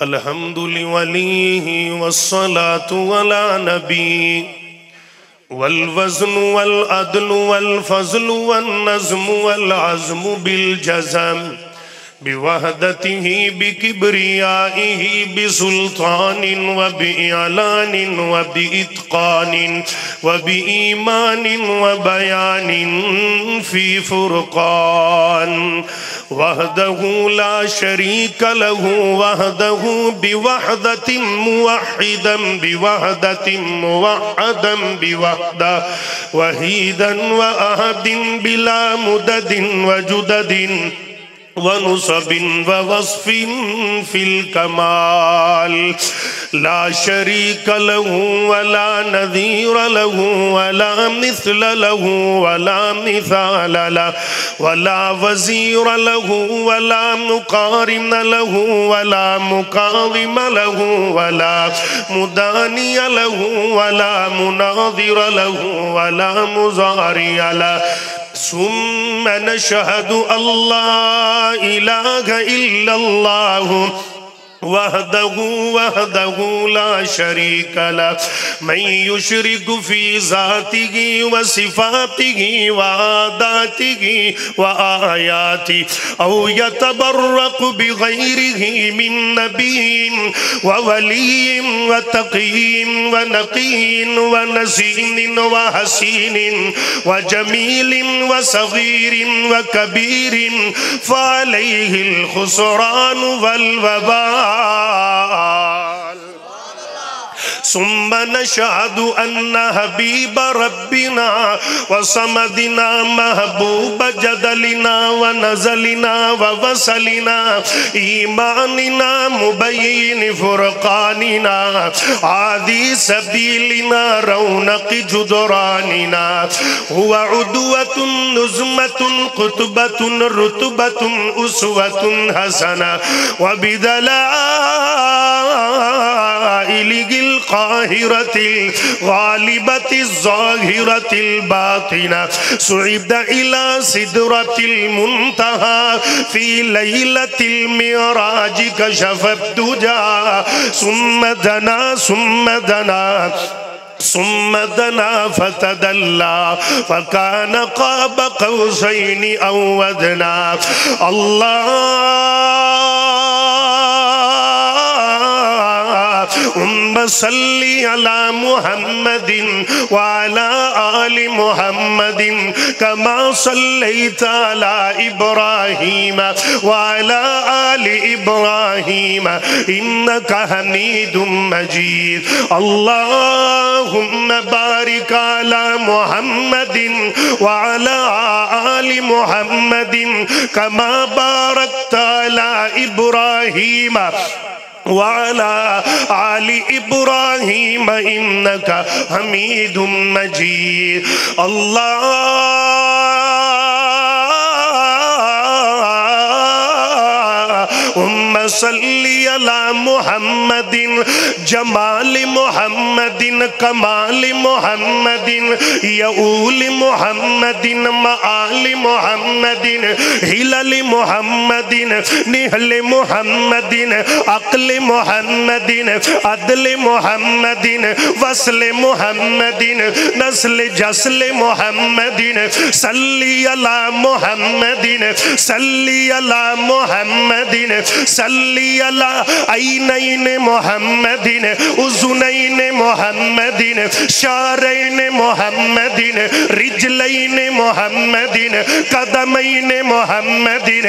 अल्हम्दुलिल्लाहि वस्सलातु अला नबी वल वज़्नु वल अदलु वल फ़ज़्लु वन नज़्मु वल अज़्मु बिल जज़म बिवहदतिही बिकिब्रियाइही बिसुल्तानिन व बिअलानिन व बिइत्क़ानिन व बिईमानिन व बयानिन फ़ी फ़ुरक़ान वहदहु ला शरीक लहु वहदहु बिवहदतिन मुवह्हिदन बिवहदतिन मुवह्हदन बिवहदा वहीदन व अहदिन बिला मुददिन व जुददिन वनुसबिन व वस्फिन फिल कमाल ला शरीक लहु वला नज़ीर लहु वला मिस्ल लहु वला मिसाल लहु वला वज़ीर लहु वला मुक़ारिन लहु वला मुक़ाविम लहु वला मुदानी लहु वला मुनाज़िर लहु वला मुज़ारि लहु सुम्मा नशहदु अल्ला इलाहा इल्लल्लाह वहदहु वहदहु ला शरीक लहु मन युशरिक फी ज़ातिही व सिफ़ातिही व आदातिही व आयातिही औ यतबर्रक बिग़ैरिही मिन नबिय्यिन व वलिय्यिन व तक़िय्यिन व नक़िय्यिन व नज़ीन व हसीनिन व जमीलिन व सग़ीरिन व कबीरिन फ़अलैहिल ख़ुस्रान वल वबाल सुम्मा नशहदु अन्ना हबीब रब्बिना व समदिना महबूब जदलिना व नज़लिना व वसलिना ईमानिना मुबय्यिन फुरक़ानिना आदि सबीलिना रौनक जुदरानिना हुवा उदवतुन नुज़मतुन क़ुतबतुन रुतबतुन उसवतुन हसना व बिदलाइलिल क़ाहिरतिल ग़ालिबतिज़ ज़ाहिरतिल बातिना सुइदा इला सिदरतिल मुंतहा फ़ी लैलतिल मिअराज कशफ़त दुजा सुम्मा दना फ़तदल्ला फ़कान क़ाब क़ौसैनि औ अदना अल्लाहुम्मा सल्लि अला मुहम्मदिन व अला आलि मुहम्मदिन कमा सल्लैता अला इब्राहीम व अला आलि इब्राहीम इन्नका हमीदुम मजीद अल्लाहुम्मा बारिक अला मुहम्मदिन व अला आलि मुहम्मदिन कमा बारकता अला इब्राहीम वाला आलि इब्राहीम इन्नका हमीदुम मजीद अल्लाहुम्मा सल्लि अला मुहम्मदिन जमाल मुहम्मदिन कमाल मुहम्मदिन यऊल मुहम्मदिन माल मुहम्मदिन हिलल मुहम्मदिन निहल मुहम्मदिन अक़ल मुहम्मदिन अदल मुहम्मदिन वसल मुहम्मदिन नस्ल जस्ल मुहम्मदिन सल्ली अला मुहम्मदिन सल्ली अला मुहम्मदिन सल्ली अला ऐनैन मुहम्मदिन उज़ुनैन मुहम्मदिन शारैन मुहम्मदिन रिजलैन मुहम्मदिन कदमैन मुहम्मदिन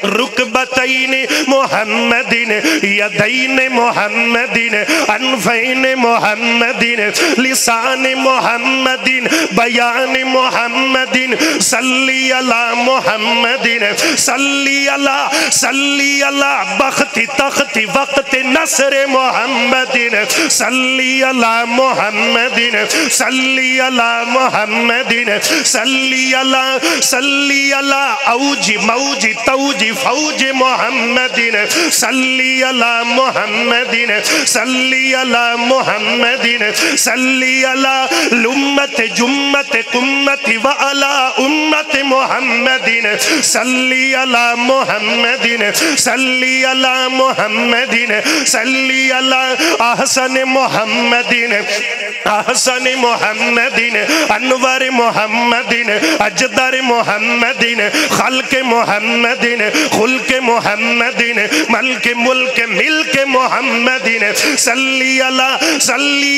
रुकबतैन मुहम्मदिन यदैन मुहम्मदिन अनफैन मुहम्मदिन लिसान मुहम्मदिन बयान मुहम्मदिन सल्ली अला मुहम्मदिन सल्ली अला बख्ति तख्ति वक्त नसर मुहम्मदिन सल्ली अला मुहम्मदिन सल्ली अला मुहम्मदिन सल्ली अला औजी मौजी तौजी की फौज मोहम्मदिन सल्ली अला मोहम्मदिन सल्ली अला मोहम्मदिन सल्ली अला लुम्मत जुम्मत कुम्मत व अला उम्मत मोहम्मदिन सल्ली अला मोहम्मदिन सल्ली अला मोहम्मदिन सल्ली अला अहसन मोहम्मदिन अहसन मोहम्मदिन अनवर मोहम्मदिन अजदर मोहम्मदिन खल्क मोहम्मदिन खुल्क मोहम्मदिन मल्क मुल्क मिल्क मोहम्मदिन सल्ली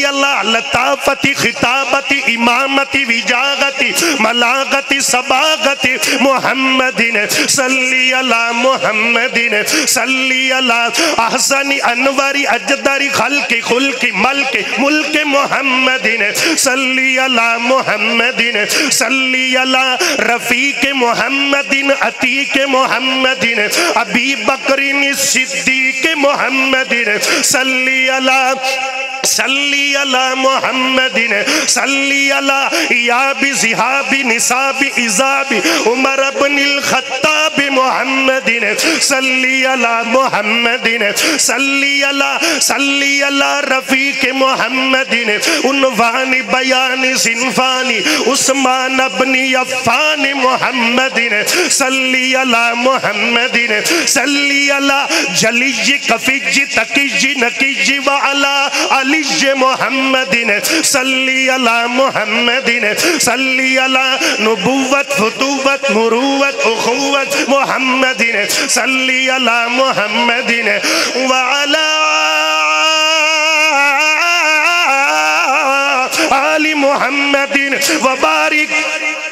अला लताफती खिताबती इमामती विजागती मलागती सबागती मोहम्मदिन सल्ली अला मोहम्मदिन सल्ली अला अहसनी अनवरी अजदरी खल्की खुल्की मल्क मुल्क मोहम्मदिन सल्ली अला मोहम्मदिन सल्ली अला रफीक मोहम्मदिन अतीक मोहम्मदिन अबी बकरिन सिद्दीक मोहम्मदिन सल्ली अला मोहम्मदिन सल्ली अला याबी ज़िहाबी निसाबी इज़ाबी उमर इब्नुल ख़त्ताब मोहम्मदिन सल्ली अला मोहम्मदिन सल्ली अला रफ़ीक मोहम्मदिन उन्वान बयान सिनफानी उस्मान इब्न अफ़्फ़ान मोहम्मदिन सल्ली अला मोहम्मदिन सल्ली अला जलिज कफ़िज तकिज नकिज व अला अलिज मोहम्मदिन सल्ली अला मोहम्मदिन सल्ली अला नुबुव्वत फुतुव्वत मुरुव्वत उख़ुव्वत मोहम्मदिन सल्ली अला मोहम्मदिन व अला आलि मोहम्मदिन व बारिक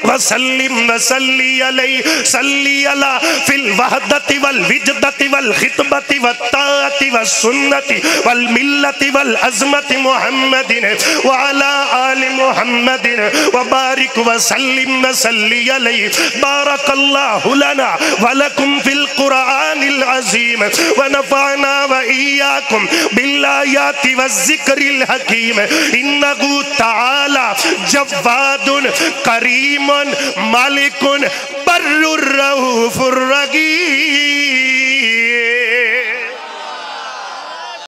वसल्लिम वसल्ली अलैहि सल्ली अला फिल वहदति वल विजदति वल खितबति वत्ताअति वस्सुन्नति वल मिल्लति वल अज़मति मुहम्मदिन व अला आलि मुहम्मदिन व बारिक वसल्लिम वसल्ली अलैहि बारकल्लाहु लना व लकुम फिल कुरआनिल अज़ीम व नफ़अना व इय्याकुम बिल आयाति वज़्ज़िक्रिल हकीम इन्नहु तआला जव्वादुन करीम मालिकुन बर्रुर रऊफुर रहीम।